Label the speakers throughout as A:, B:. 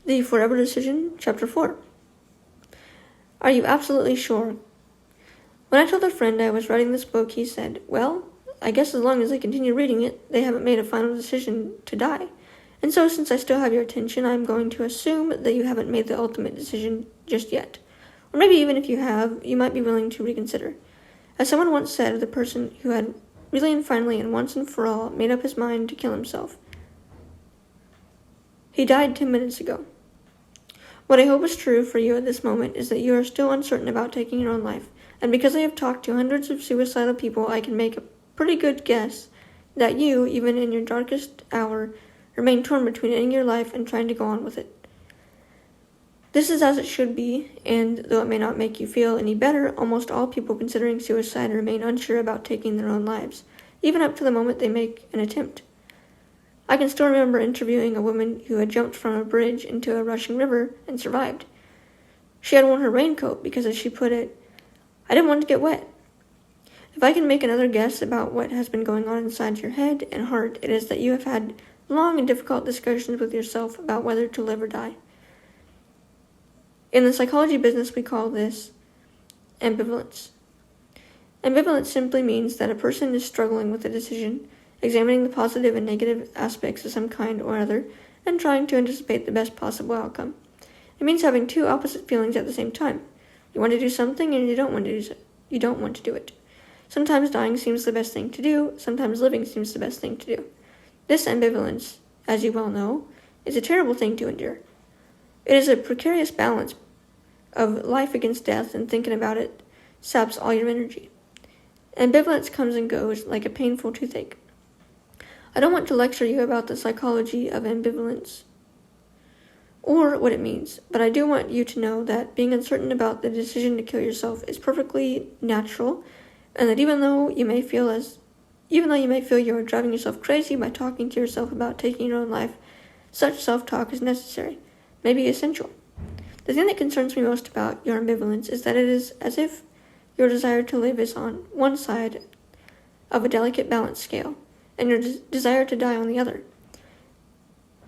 A: The Forever Decision, Chapter 4. Are you absolutely sure? When I told a friend I was writing this book, he said, well, I guess as long as they continue reading it, they haven't made a final decision to die. And so, since I still have your attention, I'm going to assume that you haven't made the ultimate decision just yet. Or maybe even if you have, you might be willing to reconsider. As someone once said of the person who had really and finally and once and for all made up his mind to kill himself, he died 10 minutes ago. What I hope is true for you at this moment is that you are still uncertain about taking your own life, and because I have talked to hundreds of suicidal people, I can make a pretty good guess that you, even in your darkest hour, remain torn between ending your life and trying to go on with it. This is as it should be, and though it may not make you feel any better, almost all people considering suicide remain unsure about taking their own lives, even up to the moment they make an attempt. I can still remember interviewing a woman who had jumped from a bridge into a rushing river and survived. She had worn her raincoat because, as she put it, I didn't want to get wet. If I can make another guess about what has been going on inside your head and heart, it is that you have had long and difficult discussions with yourself about whether to live or die. In the psychology business, we call this ambivalence. Ambivalence simply means that a person is struggling with a decision, examining the positive and negative aspects of some kind or other, and trying to anticipate the best possible outcome. It means having two opposite feelings at the same time. You want to do something and you don't want to do it. Sometimes dying seems the best thing to do, sometimes living seems the best thing to do. This ambivalence, as you well know, is a terrible thing to endure. It is a precarious balance of life against death, and thinking about it saps all your energy. Ambivalence comes and goes like a painful toothache. I don't want to lecture you about the psychology of ambivalence or what it means, but I do want you to know that being uncertain about the decision to kill yourself is perfectly natural, and that even though you may feel you are driving yourself crazy by talking to yourself about taking your own life, such self-talk is necessary, maybe essential. The thing that concerns me most about your ambivalence is that it is as if your desire to live is on one side of a delicate balance scale, and your desire to die on the other.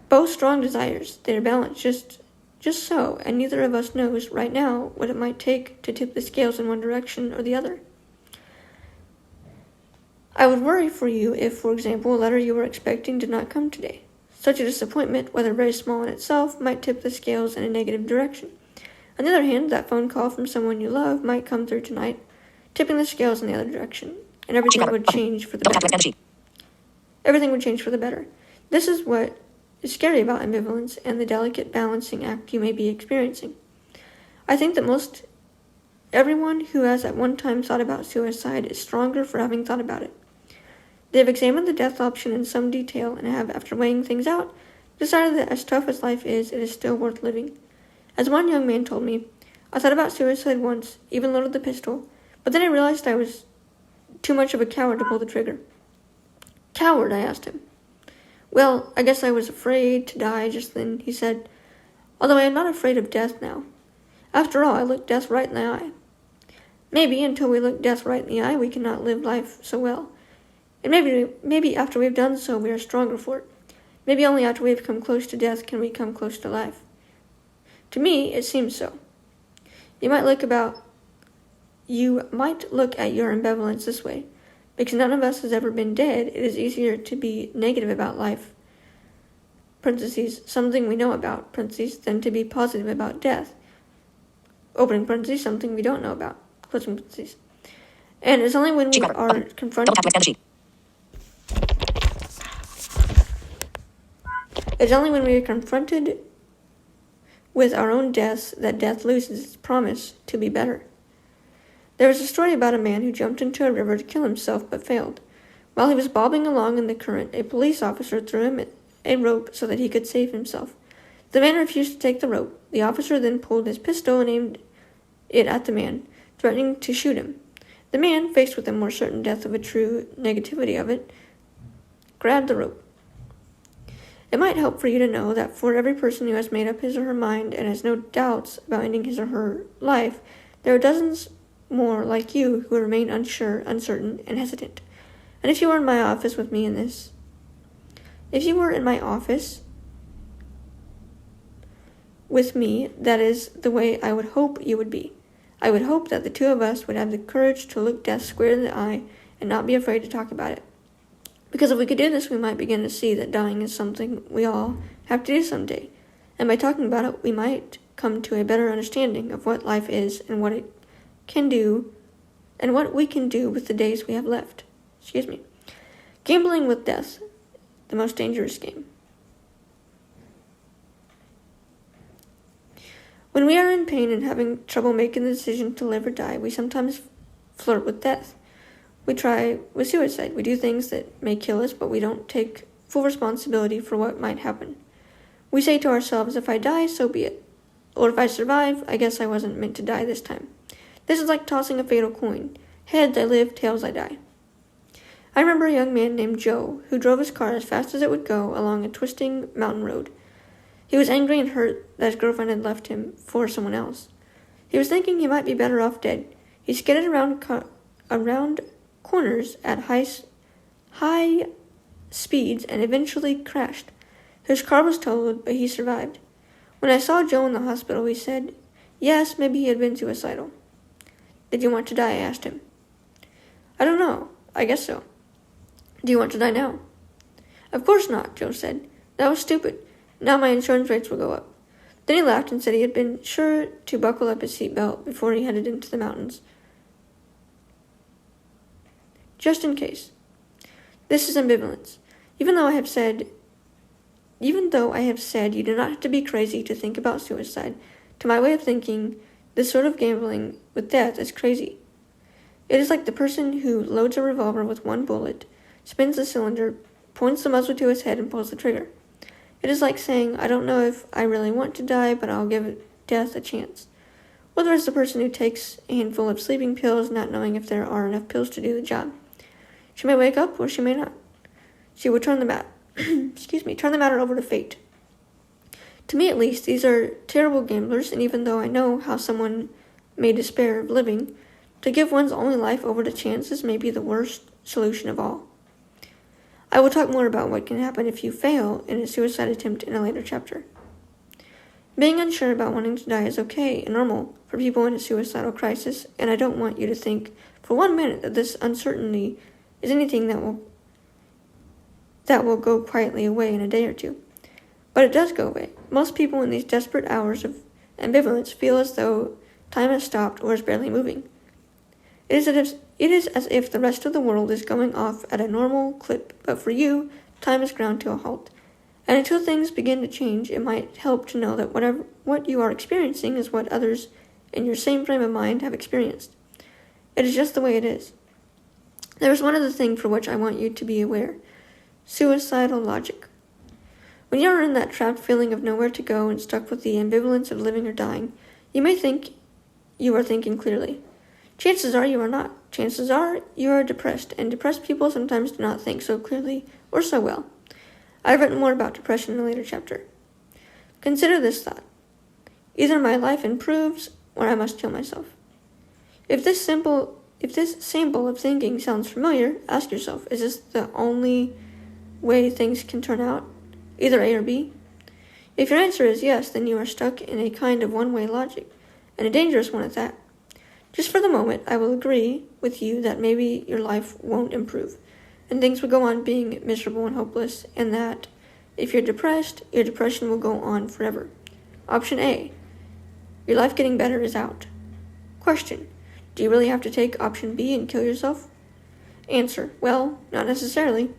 A: Both strong desires, they are balanced just so, and neither of us knows right now what it might take to tip the scales in one direction or the other. I would worry for you if, for example, a letter you were expecting did not come today. Such a disappointment, whether very small in itself, might tip the scales in a negative direction. On the other hand, that phone call from someone you love might come through tonight, tipping the scales in the other direction, and everything would change for the better. Everything would change for the better. This is what is scary about ambivalence and the delicate balancing act you may be experiencing. I think that most everyone who has at one time thought about suicide is stronger for having thought about it. They have examined the death option in some detail and have, after weighing things out, decided that as tough as life is, it is still worth living. As one young man told me, I thought about suicide once, even loaded the pistol, but then I realized I was too much of a coward to pull the trigger. Coward? I asked him. Well, I guess I was afraid to die just then, he said, although I am not afraid of death now. After all, I looked death right in the eye. Maybe until we look death right in the eye, we cannot live life so well. And maybe after we have done so, we are stronger for it. Maybe only after we have come close to death can we come close to life. To me, it seems so. You might look at your ambivalence this way. Because none of us has ever been dead, it is easier to be negative about life, parentheses, something we know about, parentheses, than to be positive about death, opening parentheses, something we don't know about, closing parentheses. And it's only when we are confronted with our own deaths that death loses its promise to be better. There was a story about a man who jumped into a river to kill himself but failed. While he was bobbing along in the current, a police officer threw him a rope so that he could save himself. The man refused to take the rope. The officer then pulled his pistol and aimed it at the man, threatening to shoot him. The man, faced with a more certain death of a true negativity of it, grabbed the rope. It might help for you to know that for every person who has made up his or her mind and has no doubts about ending his or her life, there are dozens more like you who remain unsure, uncertain, and hesitant. And if you were in my office with me in this, with me, that is the way I would hope you would be. I would hope that the two of us would have the courage to look death square in the eye and not be afraid to talk about it. Because if we could do this, we might begin to see that dying is something we all have to do someday. And by talking about it, we might come to a better understanding of what life is and what it can do and what we can do with the days we have left. Gambling with death, the most dangerous game. When we are in pain and having trouble making the decision to live or die, we sometimes flirt with death. We try with suicide. We do things that may kill us, but we don't take full responsibility for what might happen. We say to ourselves, if I die, so be it. Or if I survive, I guess I wasn't meant to die this time. This is like tossing a fatal coin. Heads, I live, tails, I die. I remember a young man named Joe who drove his car as fast as it would go along a twisting mountain road. He was angry and hurt that his girlfriend had left him for someone else. He was thinking he might be better off dead. He skidded around corners at high speeds and eventually crashed. His car was totaled, but he survived. When I saw Joe in the hospital, he said, yes, maybe he had been suicidal. Did you want to die? I asked him. I don't know. I guess so. Do you want to die now? Of course not, Joe said. That was stupid. Now my insurance rates will go up. Then he laughed and said he had been sure to buckle up his seatbelt before he headed into the mountains. Just in case. This is ambivalence. Even though I have said you do not have to be crazy to think about suicide, to my way of thinking, this sort of gambling with death is crazy. It is like the person who loads a revolver with one bullet, spins the cylinder, points the muzzle to his head, and pulls the trigger. It is like saying, I don't know if I really want to die, but I'll give death a chance. Or there is the person who takes a handful of sleeping pills, not knowing if there are enough pills to do the job. She may wake up, or she may not. She will turn the matter over to fate. To me, at least, these are terrible gamblers, and even though I know how someone may despair of living, to give one's only life over to chances may be the worst solution of all. I will talk more about what can happen if you fail in a suicide attempt in a later chapter. Being unsure about wanting to die is okay and normal for people in a suicidal crisis, and I don't want you to think for 1 minute that this uncertainty is anything that will go quietly away in a day or two. But it does go away. Most people in these desperate hours of ambivalence feel as though time has stopped or is barely moving. It is as if the rest of the world is going off at a normal clip, but for you, time is ground to a halt. And until things begin to change, it might help to know that what you are experiencing is what others in your same frame of mind have experienced. It is just the way it is. There is one other thing for which I want you to be aware. Suicidal logic. When you are in that trapped feeling of nowhere to go and stuck with the ambivalence of living or dying, you may think you are thinking clearly. Chances are you are not. Chances are you are depressed, and depressed people sometimes do not think so clearly or so well. I have written more about depression in a later chapter. Consider this thought. Either my life improves, or I must kill myself. If this sample of thinking sounds familiar, ask yourself, is this the only way things can turn out? Either A or B? If your answer is yes, then you are stuck in a kind of one-way logic, and a dangerous one at that. Just for the moment, I will agree with you that maybe your life won't improve, and things will go on being miserable and hopeless, and that if you're depressed, your depression will go on forever. Option A, your life getting better is out. Question, do you really have to take option B and kill yourself? Answer, well, not necessarily.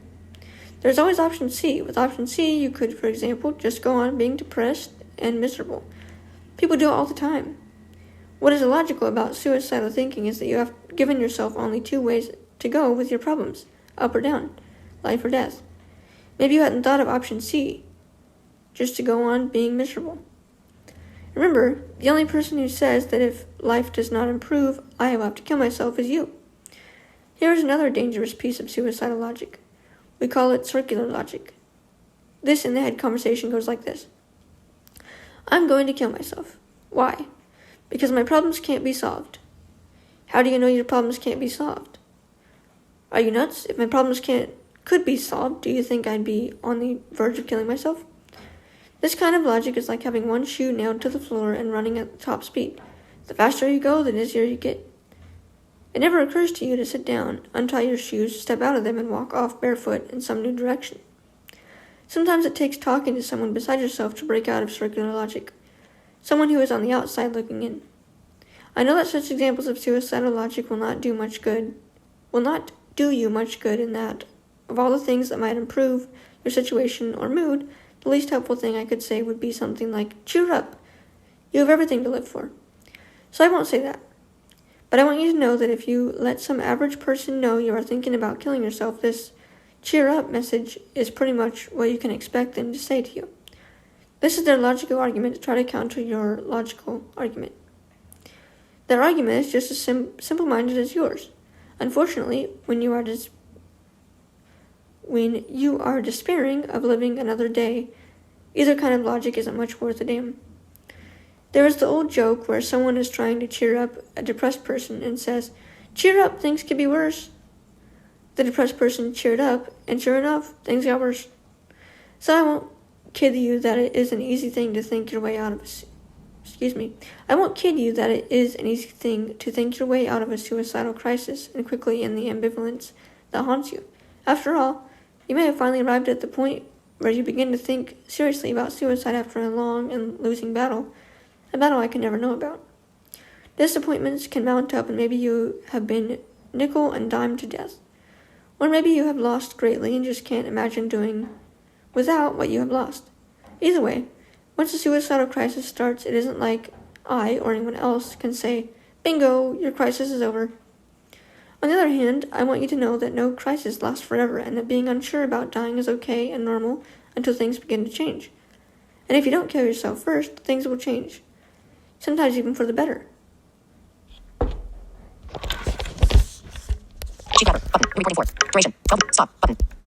A: There's always option C. With option C, you could, for example, just go on being depressed and miserable. People do it all the time. What is illogical about suicidal thinking is that you have given yourself only 2 ways to go with your problems, up or down, life or death. Maybe you hadn't thought of option C, just to go on being miserable. Remember, the only person who says that if life does not improve, I will have to kill myself is you. Here is another dangerous piece of suicidal logic. We call it circular logic. This in the head conversation goes like this. I'm going to kill myself. Why? Because my problems can't be solved. How do you know your problems can't be solved? Are you nuts? If my problems could be solved, do you think I'd be on the verge of killing myself? This kind of logic is like having one shoe nailed to the floor and running at top speed. The faster you go, the dizzier you get. It never occurs to you to sit down, untie your shoes, step out of them, and walk off barefoot in some new direction. Sometimes it takes talking to someone beside yourself to break out of circular logic, someone who is on the outside looking in. I know that such examples of suicidal logic will not do you much good in that, of all the things that might improve your situation or mood, the least helpful thing I could say would be something like, cheer up, you have everything to live for. So I won't say that. But I want you to know that if you let some average person know you are thinking about killing yourself, this cheer up message is pretty much what you can expect them to say to you. This is their logical argument to try to counter your logical argument. Their argument is just as simple-minded as yours. Unfortunately, when you are despairing of living another day, either kind of logic isn't much worth a damn. There is the old joke where someone is trying to cheer up a depressed person and says, cheer up, things could be worse. The depressed person cheered up, and sure enough, things got worse. So I won't kid you that it is an easy thing to think your way out of a suicidal crisis and quickly end the ambivalence that haunts you. After all, you may have finally arrived at the point where you begin to think seriously about suicide after a long and losing battle, a battle I can never know about. Disappointments can mount up, and maybe you have been nickel and dimed to death. Or maybe you have lost greatly and just can't imagine doing without what you have lost. Either way, once the suicidal crisis starts, it isn't like I or anyone else can say, bingo, your crisis is over. On the other hand, I want you to know that no crisis lasts forever, and that being unsure about dying is okay and normal until things begin to change. And if you don't kill yourself first, things will change. Sometimes even for the better.
B: Button. Recording 4. Duration. 12. Stop. Button.